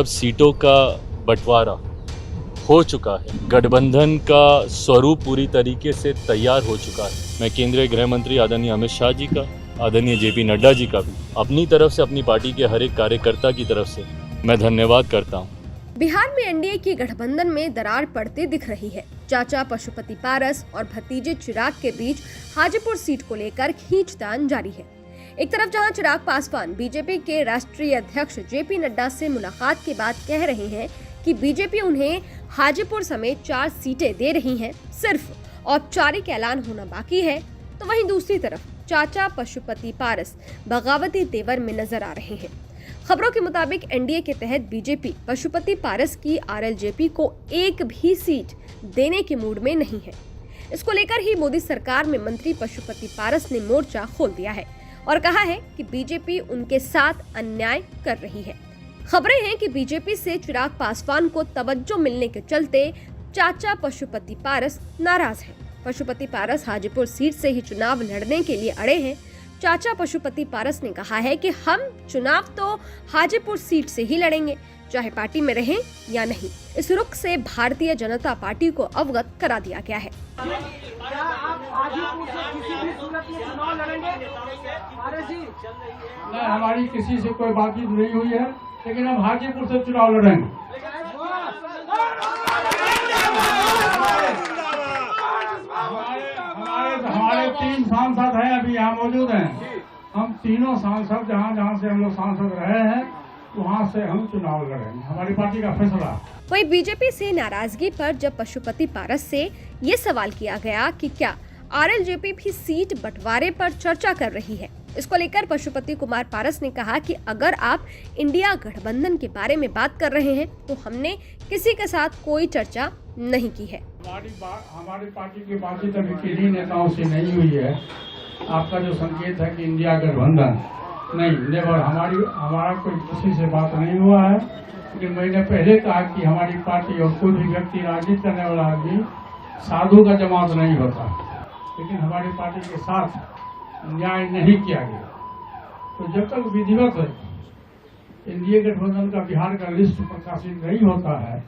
अब सीटों का बंटवारा हो चुका है, गठबंधन का स्वरूप पूरी तरीके से तैयार हो चुका है। मैं केंद्रीय गृह मंत्री आदरणीय अमित शाह जी का, आदरणीय जेपी नड्डा जी का भी अपनी तरफ से, अपनी पार्टी के हर एक कार्यकर्ता की तरफ से मैं धन्यवाद करता हूँ। बिहार में एनडीए की गठबंधन में दरार पड़ती दिख रही है। चाचा पशुपति पारस और भतीजे चिराग के बीच हाजीपुर सीट को लेकर खींचतान जारी है। एक तरफ जहां चिराग पासवान बीजेपी के राष्ट्रीय अध्यक्ष जेपी नड्डा से मुलाकात के बाद कह रहे हैं कि बीजेपी उन्हें हाजीपुर समेत 4 सीटें दे रही है, सिर्फ औपचारिक ऐलान होना बाकी है, तो वहीं दूसरी तरफ चाचा पशुपति पारस बगावती तेवर में नजर आ रहे हैं। खबरों के मुताबिक एनडीए के तहत बीजेपी पशुपति पारस की आरएलजेपी को एक भी सीट देने के मूड में नहीं है। इसको लेकर ही मोदी सरकार में मंत्री पशुपति पारस ने मोर्चा खोल दिया है और कहा है कि बीजेपी उनके साथ अन्याय कर रही है। खबरें हैं कि बीजेपी से चिराग पासवान को तवज्जो मिलने के चलते चाचा पशुपति पारस नाराज हैं। पशुपति पारस हाजीपुर सीट से ही चुनाव लड़ने के लिए अड़े हैं। चाचा पशुपति पारस ने कहा है कि हम चुनाव तो हाजीपुर सीट से ही लड़ेंगे, चाहे पार्टी में रहें या नहीं। इस रुख से भारतीय जनता पार्टी को अवगत करा दिया गया है। क्या आप हाजीपुर से किसी भी सूरत में चुनाव लड़ेंगे? नहीं, हमारी किसी से कोई बातचीत नहीं हुई है, लेकिन हम हाजीपुर से चुनाव लड़ेंगे। हमारे 3 सांसद हैं, अभी यहाँ मौजूद हैं। हम तीनों सांसद जहाँ से हम लोग सांसद रहे हैं, वहाँ से हम चुनाव लड़ेंगे। हमारी पार्टी का फैसला। वहीं बीजेपी से नाराजगी पर जब पशुपति पारस से ये सवाल किया गया कि क्या आरएलजेपी भी सीट बंटवारे पर चर्चा कर रही है, इसको लेकर पशुपति कुमार पारस ने कहा कि अगर आप इंडिया गठबंधन के बारे में बात कर रहे हैं तो हमने किसी के साथ कोई चर्चा नहीं की है। हमारी पार्टी की बातचीत अभी किन्हीं नेताओं से नहीं हुई है। आपका जो संकेत है कि इंडिया गठबंधन, नहीं, नेवर, हमारा कोई किसी से बात नहीं हुआ है। लेकिन मैंने पहले कहा कि हमारी पार्टी और कोई भी व्यक्ति, राजनीति करने वाला आदमी साधु का जमात नहीं होता, लेकिन हमारी पार्टी के साथ न्याय नहीं किया गया। तो जब तक विधिवत एनडीए गठबंधन का बिहार का लिस्ट प्रकाशित नहीं होता है,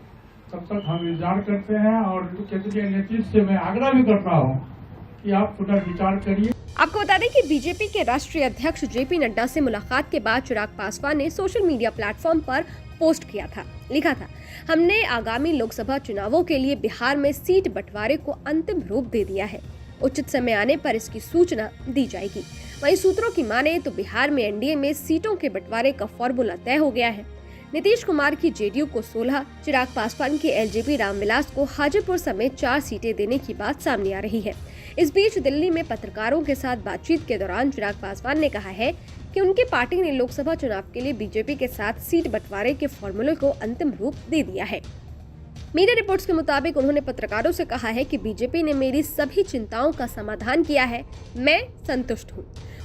तब तक हम इंतजार करते हैं। और केंद्रीय नेतृत्व से मैं आग्रह भी करता हूं कि आप पुनर्विचार करिए। आपको बता दें कि बीजेपी के राष्ट्रीय अध्यक्ष जेपी नड्डा से मुलाकात के बाद चिराग पासवान ने सोशल मीडिया प्लेटफॉर्म पर पोस्ट किया था, लिखा था, हमने आगामी लोकसभा चुनावों के लिए बिहार में सीट बंटवारे को अंतिम रूप दे दिया है, उचित समय आने पर इसकी सूचना दी जाएगी। वहीं सूत्रों की माने तो बिहार में एनडीए में सीटों के बंटवारे का फॉर्मूला तय हो गया है। नीतीश कुमार की जेडीयू को 16, चिराग पासवान की एलजेपी रामविलास को हाजीपुर समेत 4 सीटें देने की बात सामने आ रही है। इस बीच दिल्ली में पत्रकारों के साथ बातचीत के दौरान चिराग पासवान ने कहा है कि उनकी पार्टी ने लोकसभा चुनाव के लिए बीजेपी के साथ सीट बंटवारे के फॉर्मूले को अंतिम रूप दे दिया है। मीडिया रिपोर्ट्स के मुताबिक उन्होंने पत्रकारों से कहा है कि बीजेपी ने मेरी सभी चिंताओं का समाधान किया है, मैं संतुष्ट हूं।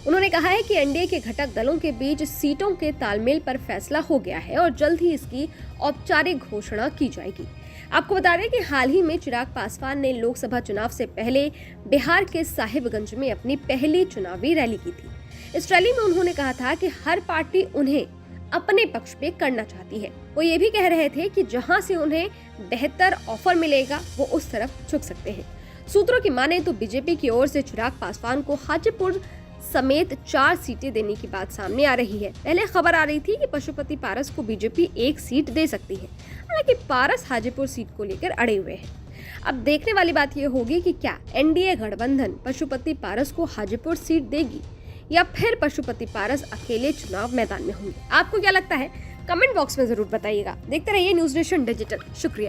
उन्होंने कहा है कि एनडीए के घटक दलों के बीच सीटों के तालमेल पर फैसला हो गया है और जल्द ही इसकी औपचारिक घोषणा की जाएगी। आपको बता दें कि हाल ही में चिराग पासवान ने लोकसभा चुनाव से पहले बिहार के साहिबगंज में अपनी पहली चुनावी रैली की थी। इस रैली में उन्होंने कहा था कि हर पार्टी उन्हें अपने पक्ष पे करना चाहती है। वो ये भी कह रहे थे कि जहां से उन्हें बेहतर ऑफर मिलेगा वो उस तरफ झुक सकते हैं। सूत्रों की माने तो बीजेपी की ओर से चिराग पासवान को हाजीपुर समेत 4 सीटें देने की बात सामने आ रही है। पहले खबर आ रही थी कि पशुपति पारस को बीजेपी 1 सीट दे सकती है, हालांकि पारस हाजीपुर सीट को लेकर अड़े हुए हैं। अब देखने वाली बात यह होगी कि क्या एनडीए गठबंधन पशुपति पारस को हाजीपुर सीट देगी या फिर पशुपति पारस अकेले चुनाव मैदान में होंगे। आपको क्या लगता है? कमेंट बॉक्स में जरूर बताइएगा। देखते रहिए न्यूज़ नेशन डिजिटल। शुक्रिया।